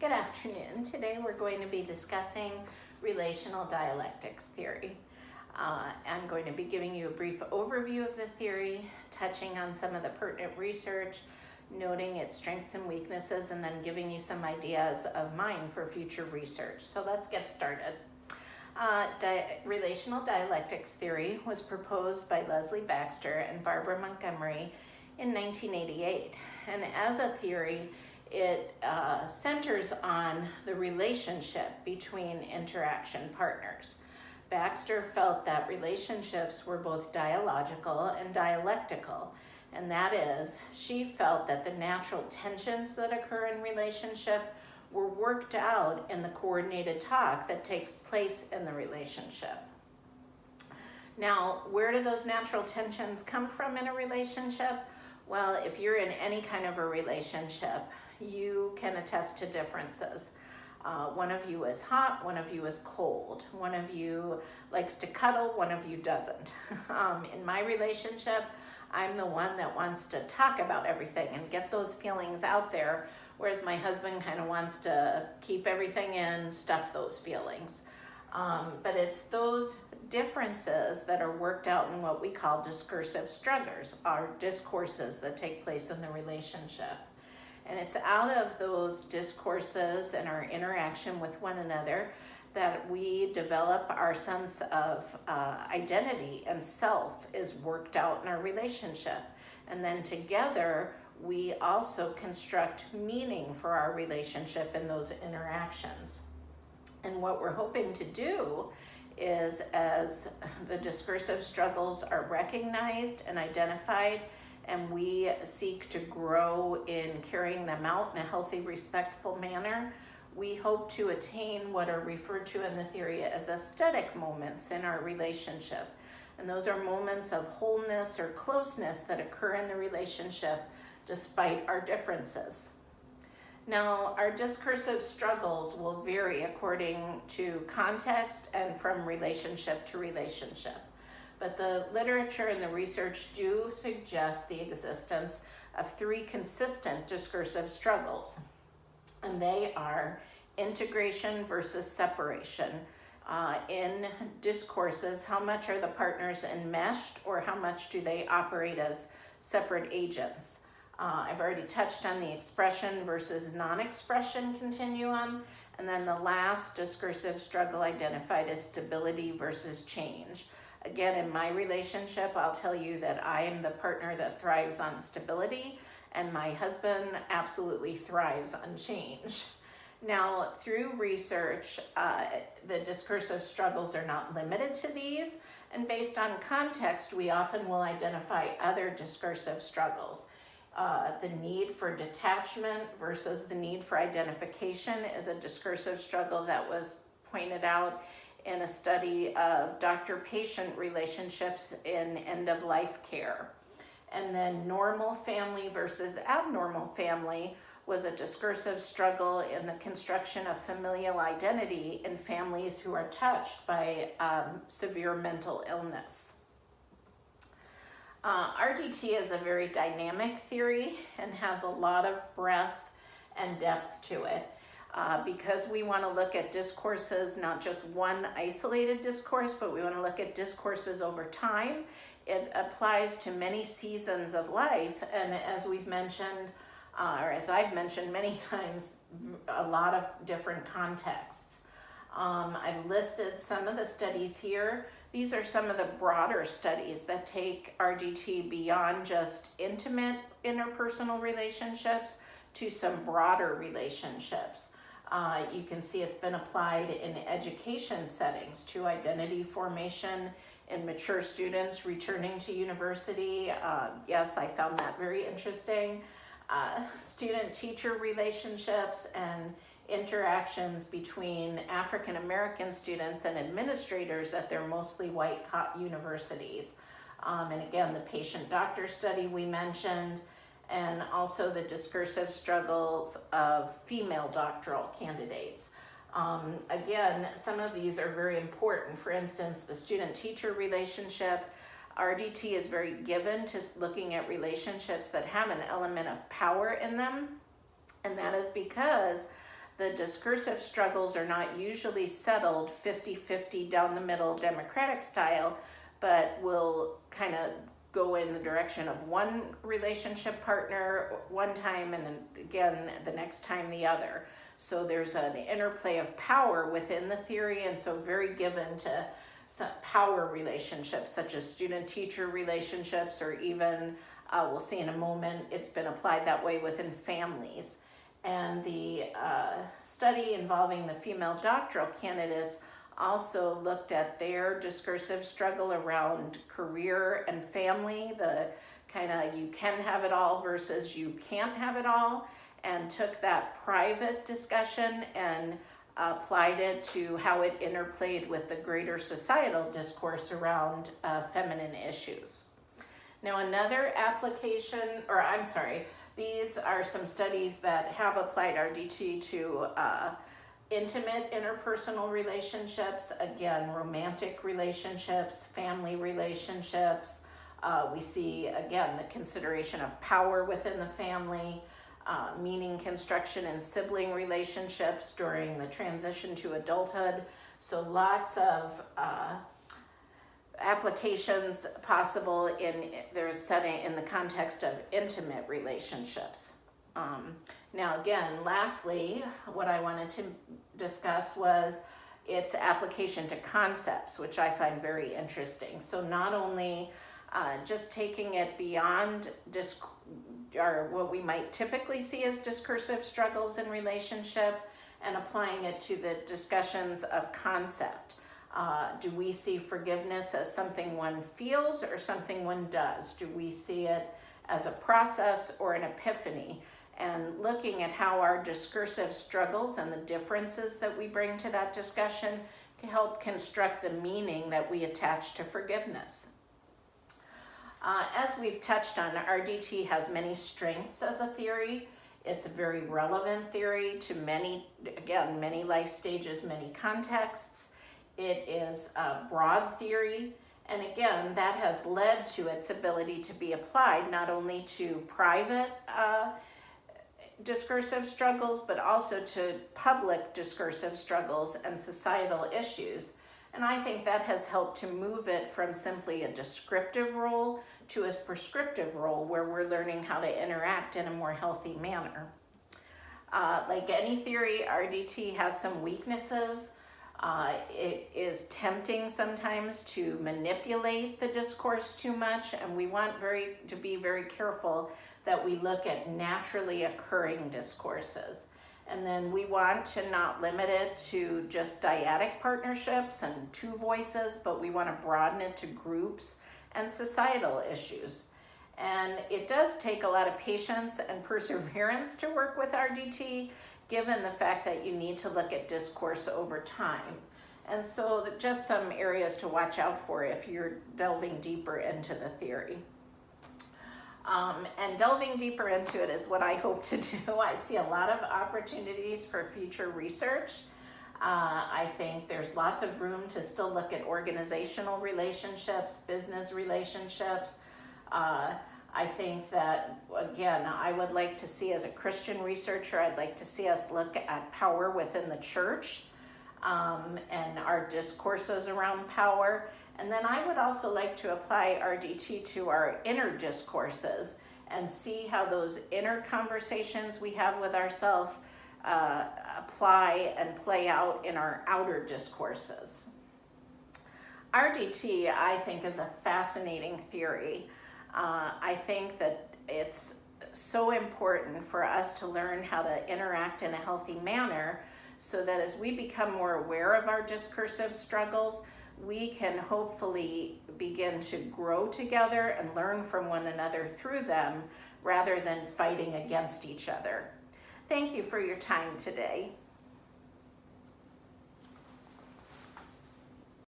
Good afternoon. Today we're going to be discussing relational dialectics theory. I'm going to be giving you a brief overview of the theory, touching on some of the pertinent research, noting its strengths and weaknesses, and then giving you some ideas of mine for future research. So let's get started. Relational dialectics theory was proposed by Leslie Baxter and Barbara Montgomery in 1988. And as a theory, it centers on the relationship between interaction partners. Baxter felt that relationships were both dialogical and dialectical, and that is, she felt that the natural tensions that occur in relationship were worked out in the coordinated talk that takes place in the relationship. Now, where do those natural tensions come from in a relationship? Well, if you're in any kind of a relationship, you can attest to differences. One of you is hot, one of you is cold. One of you likes to cuddle, one of you doesn't. In my relationship, I'm the one that wants to talk about everything and get those feelings out there, whereas my husband kind of wants to keep everything in, stuff those feelings. But it's those differences that are worked out in what we call discursive struggles, or discourses that take place in the relationship. And it's out of those discourses and our interaction with one another that we develop our sense of identity, and self is worked out in our relationship. And then together, we also construct meaning for our relationship in those interactions. And what we're hoping to do is, as the discursive struggles are recognized and identified, and we seek to grow in carrying them out in a healthy, respectful manner, we hope to attain what are referred to in the theory as aesthetic moments in our relationship. And those are moments of wholeness or closeness that occur in the relationship despite our differences. Now, our discursive struggles will vary according to context and from relationship to relationship. But the literature and the research do suggest the existence of three consistent discursive struggles. And they are integration versus separation. In discourses, how much are the partners enmeshed, or how much do they operate as separate agents? I've already touched on the expression versus non-expression continuum. And then the last discursive struggle identified as stability versus change. Again, in my relationship, I'll tell you that I am the partner that thrives on stability, and my husband absolutely thrives on change. Now, through research, the discursive struggles are not limited to these, and based on context, we often will identify other discursive struggles. The need for detachment versus the need for identification is a discursive struggle that was pointed out in a study of doctor-patient relationships in end-of-life care. And then normal family versus abnormal family was a discursive struggle in the construction of familial identity in families who are touched by severe mental illness. RDT is a very dynamic theory and has a lot of breadth and depth to it. Because we want to look at discourses, not just one isolated discourse, but we want to look at discourses over time. It applies to many seasons of life, and as we've mentioned, or as I've mentioned many times, a lot of different contexts. I've listed some of the studies here. These are some of the broader studies that take RDT beyond just intimate interpersonal relationships to some broader relationships. You can see it's been applied in education settings to identity formation in mature students returning to university. Yes, I found that very interesting. Student-teacher relationships and interactions between African American students and administrators at their mostly white universities. And again, the patient-doctor study we mentioned, and also the discursive struggles of female doctoral candidates. Again, some of these are very important. For instance, the student-teacher relationship, RDT is very given to looking at relationships that have an element of power in them, and that is because the discursive struggles are not usually settled 50-50 down the middle Democratic style, but will kind of go in the direction of one relationship partner one time and then again the next time the other. So there's an interplay of power within the theory, and so very given to some power relationships such as student-teacher relationships, or even we'll see in a moment it's been applied that way within families. And the study involving the female doctoral candidates also looked at their discursive struggle around career and family, the kind of you can have it all versus you can't have it all, and took that private discussion and applied it to how it interplayed with the greater societal discourse around feminine issues. Now another application, these are some studies that have applied RDT to intimate interpersonal relationships, again, romantic relationships, family relationships. We see, again, the consideration of power within the family, meaning construction and sibling relationships during the transition to adulthood. So lots of applications possible in their setting in the context of intimate relationships. Now again, lastly, what I wanted to discuss was its application to concepts, which I find very interesting. So not only just taking it beyond or what we might typically see as discursive struggles in relationship and applying it to the discussions of concept. Do we see forgiveness as something one feels or something one does? Do we see it as a process or an epiphany? And looking at how our discursive struggles and the differences that we bring to that discussion can help construct the meaning that we attach to forgiveness. As we've touched on, RDT has many strengths as a theory. It's a very relevant theory to many life stages, many contexts. It is a broad theory, and again, that has led to its ability to be applied not only to private discursive struggles, but also to public discursive struggles and societal issues. And I think that has helped to move it from simply a descriptive role to a prescriptive role, where we're learning how to interact in a more healthy manner. Like any theory, RDT has some weaknesses. It is tempting sometimes to manipulate the discourse too much, and we want to be very careful that we look at naturally occurring discourses. And then we want to not limit it to just dyadic partnerships and two voices, but we want to broaden it to groups and societal issues. And it does take a lot of patience and perseverance to work with RDT, given the fact that you need to look at discourse over time. And so just some areas to watch out for if you're delving deeper into the theory. And delving deeper into it is what I hope to do. I see a lot of opportunities for future research. I think there's lots of room to still look at organizational relationships, business relationships. I think that, again, I would like to see, as a Christian researcher, I'd like to see us look at power within the church and our discourses around power. And then I would also like to apply RDT to our inner discourses and see how those inner conversations we have with ourselves apply and play out in our outer discourses. RDT, I think, is a fascinating theory. I think that it's so important for us to learn how to interact in a healthy manner, so that as we become more aware of our discursive struggles, we can hopefully begin to grow together and learn from one another through them, rather than fighting against each other. Thank you for your time today.